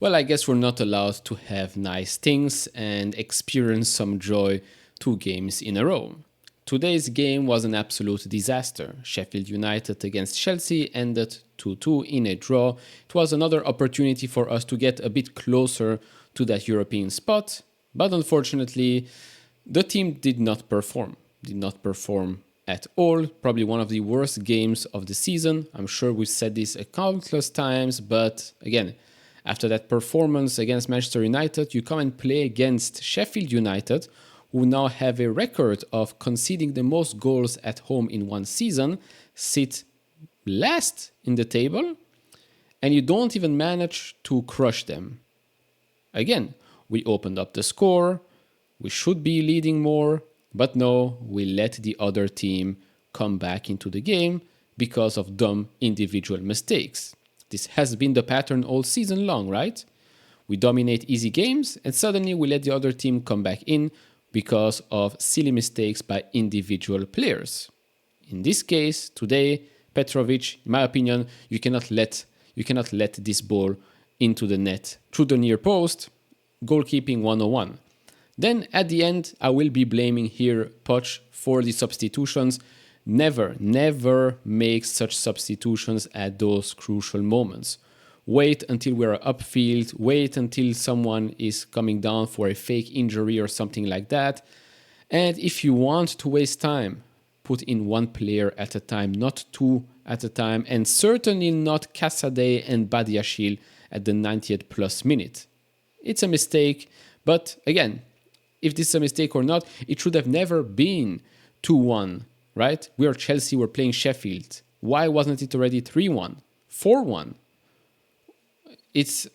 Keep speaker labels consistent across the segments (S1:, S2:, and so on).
S1: Well, I guess we're not allowed to have nice things and experience some joy 2 games in a row. Today's game was an absolute disaster. Sheffield United against Chelsea ended 2-2 in a draw. It was another opportunity for us to get a bit closer to that European spot, but unfortunately, the team did not perform. Did not perform at all. Probably one of the worst games of the season. I'm sure we've said this countless times, but again, after that performance against Manchester United, you come and play against Sheffield United, who now have a record of conceding the most goals at home in one season, sit last in the table, and you don't even manage to crush them. Again, we opened up the score, we should be leading more, but no, we let the other team come back into the game because of dumb individual mistakes. This has been the pattern all season long, right? We dominate easy games and suddenly we let the other team come back in because of silly mistakes by individual players. In this case, today, Petrovic, in my opinion, you cannot let this ball into the net through the near post. Goalkeeping 101. Then at the end, I will be blaming here Poch for the substitutions. Never make such substitutions at those crucial moments. Wait until we're upfield, wait until someone is coming down for a fake injury or something like that. And if you want to waste time, put in one player at a time, not two at a time, and certainly not Casadei and Badiashile at the 90th plus minute. It's a mistake, but again, if this is a mistake or not, it should have never been 2-1, right? We are Chelsea, we're playing Sheffield. Why wasn't it already 3-1, 4-1? It's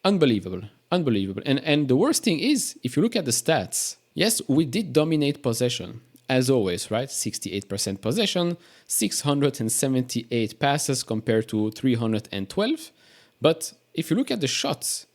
S1: unbelievable. And the worst thing is, if you look at the stats, yes, we did dominate possession, as always, right? 68% possession, 678 passes compared to 312. But if you look at the shots,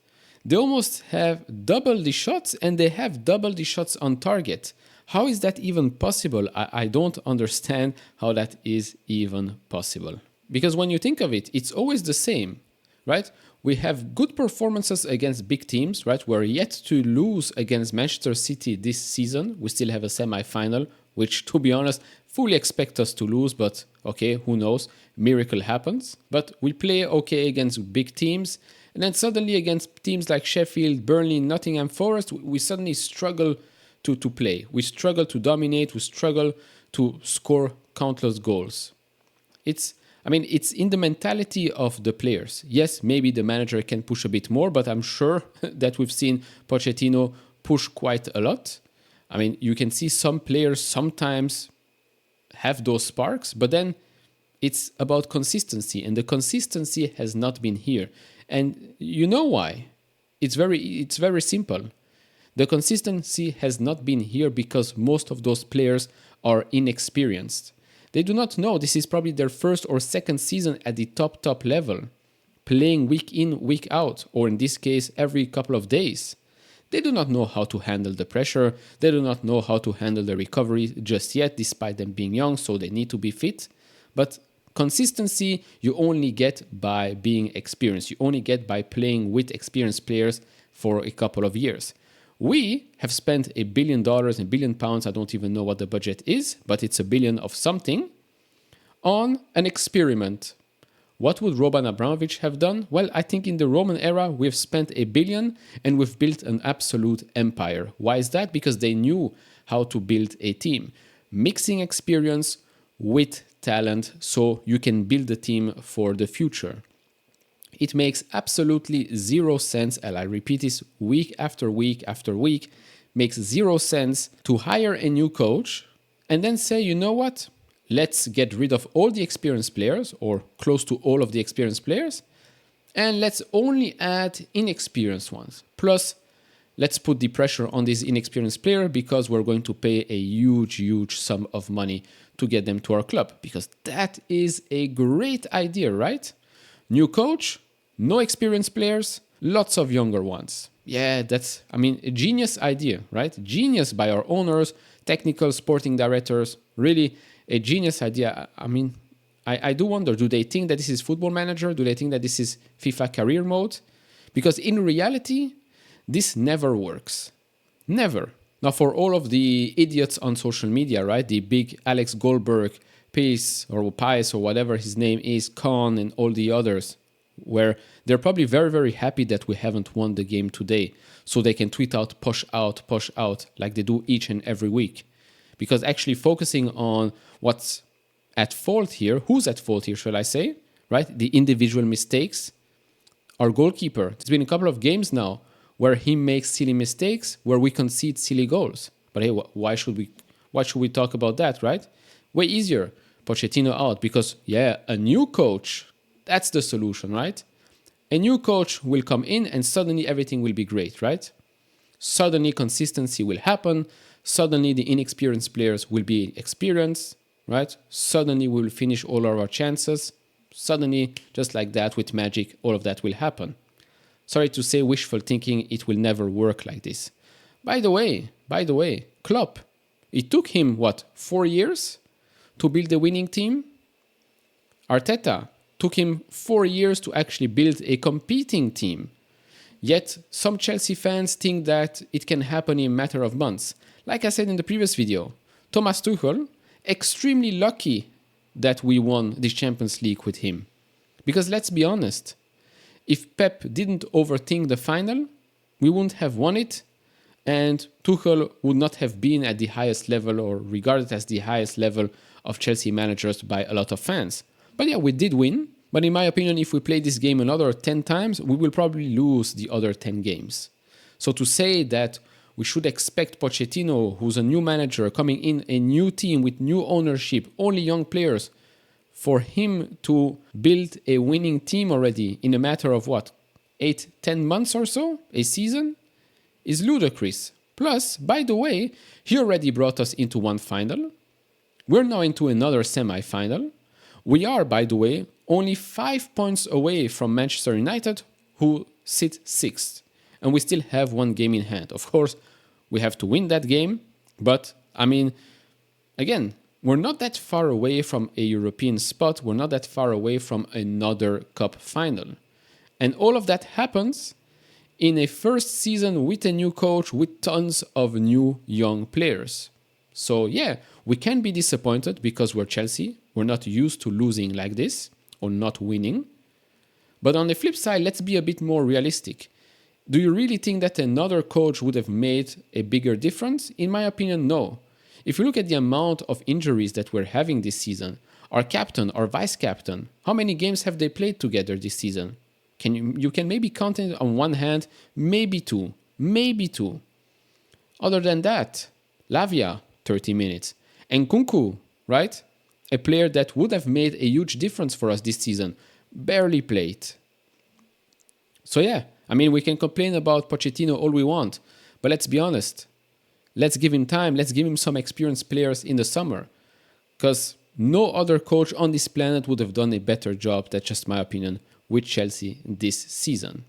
S1: they almost have double the shots and they have double the shots on target. How is that even possible? I don't understand how that is even possible. Because when you think of it, it's always the same, right? We have good performances against big teams, right? We're yet to lose against Manchester City this season. We still have a semi-final, which, to be honest, fully expect us to lose, but okay, who knows? Miracle happens. But we play okay against big teams, and then suddenly against teams like Sheffield, Burnley, Nottingham Forest, we suddenly struggle to play. We struggle to dominate. We struggle to score countless goals. It's in the mentality of the players. Yes, maybe the manager can push a bit more, but I'm sure that we've seen Pochettino push quite a lot. I mean, you can see some players sometimes have those sparks, but then it's about consistency, and the consistency has not been here. And you know why? It's very simple. The consistency has not been here because most of those players are inexperienced. They do not know. This is probably their first or second season at the top level, playing week in, week out, or in this case, every couple of days. They do not know how to handle the pressure. They do not know how to handle the recovery just yet, despite them being young, so they need to be fit. But consistency you only get by being experienced. You only get by playing with experienced players for a couple of years. We have spent $1 billion, £1 billion, I don't even know what the budget is, but it's $1 billion of something, on an experiment. What would Roman Abramovich have done? Well, I think in the Roman era, we've spent $1 billion and we've built an absolute empire. Why is that? Because they knew how to build a team. Mixing experience with talent so you can build a team for the future. It makes absolutely zero sense, and I repeat this week after week after week, makes zero sense to hire a new coach and then say, you know what? Let's get rid of all the experienced players, or close to all of the experienced players, and let's only add inexperienced ones. Plus, let's put the pressure on this inexperienced player because we're going to pay a huge sum of money to get them to our club. Because that is a great idea, right? New coach, no experienced players, lots of younger ones. Yeah, that's, a genius idea, right? Genius by our owners, technical sporting directors, really a genius idea. I do wonder, do they think that this is Football Manager? Do they think that this is FIFA career mode? Because in reality, this never works. Never. Now, for all of the idiots on social media, right? The big Alex Goldberg, Pace or Pies or whatever his name is, Khan and all the others, where they're probably very, very happy that we haven't won the game today. So they can tweet out, push out, like they do each and every week. Because actually focusing on what's at fault here, who's at fault here, shall I say, right? The individual mistakes. Our goalkeeper, there's been a couple of games now where he makes silly mistakes, where we concede silly goals. But hey, why should we talk about that, right? Way easier. Pochettino out because, yeah, a new coach, that's the solution, right? A new coach will come in and suddenly everything will be great, right? Suddenly consistency will happen. Suddenly the inexperienced players will be experienced, right? Suddenly we will finish all of our chances. Suddenly, just like that, with magic, all of that will happen. Sorry to say, wishful thinking, it will never work like this. By the way, Klopp, it took him, 4 years to build a winning team? Arteta, took him 4 years to actually build a competing team. Yet, some Chelsea fans think that it can happen in a matter of months. Like I said in the previous video, Thomas Tuchel, extremely lucky that we won the Champions League with him. Because let's be honest, if Pep didn't overthink the final, we wouldn't have won it, and Tuchel would not have been at the highest level or regarded as the highest level of Chelsea managers by a lot of fans. But yeah, we did win. But in my opinion, if we play this game another 10 times, we will probably lose the other 10 games. So to say that we should expect Pochettino, who's a new manager, coming in a new team with new ownership, only young players, for him to build a winning team already in a matter of 8-10 months or so, a season, is ludicrous. Plus, by the way, he already brought us into one final. We're now into another semi-final. We are, by the way, only 5 points away from Manchester United, who sit 6th. And we still have one game in hand. Of course, we have to win that game. But, again, we're not that far away from a European spot. We're not that far away from another cup final. And all of that happens in a first season with a new coach, with tons of new young players. So yeah, we can be disappointed because we're Chelsea. We're not used to losing like this or not winning. But on the flip side, let's be a bit more realistic. Do you really think that another coach would have made a bigger difference? In my opinion, no. If you look at the amount of injuries that we're having this season, our captain, our vice-captain, how many games have they played together this season? You can maybe count it on one hand, maybe two. Other than that, Lavia, 30 minutes. And Nkunku, right? A player that would have made a huge difference for us this season, barely played. So yeah, we can complain about Pochettino all we want, but let's be honest. Let's give him time. Let's give him some experienced players in the summer. Because no other coach on this planet would have done a better job, that's just my opinion, with Chelsea this season.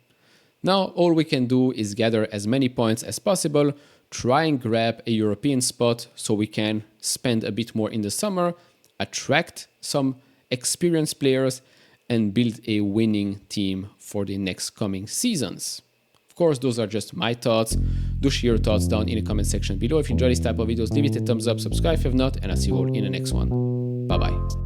S1: Now, all we can do is gather as many points as possible, try and grab a European spot so we can spend a bit more in the summer, attract some experienced players, and build a winning team for the next coming seasons. Of course, those are just my thoughts. Do share your thoughts down in the comment section below. If you enjoy this type of videos, leave it a thumbs up, subscribe if you have not, and I'll see you all in the next one. Bye-bye.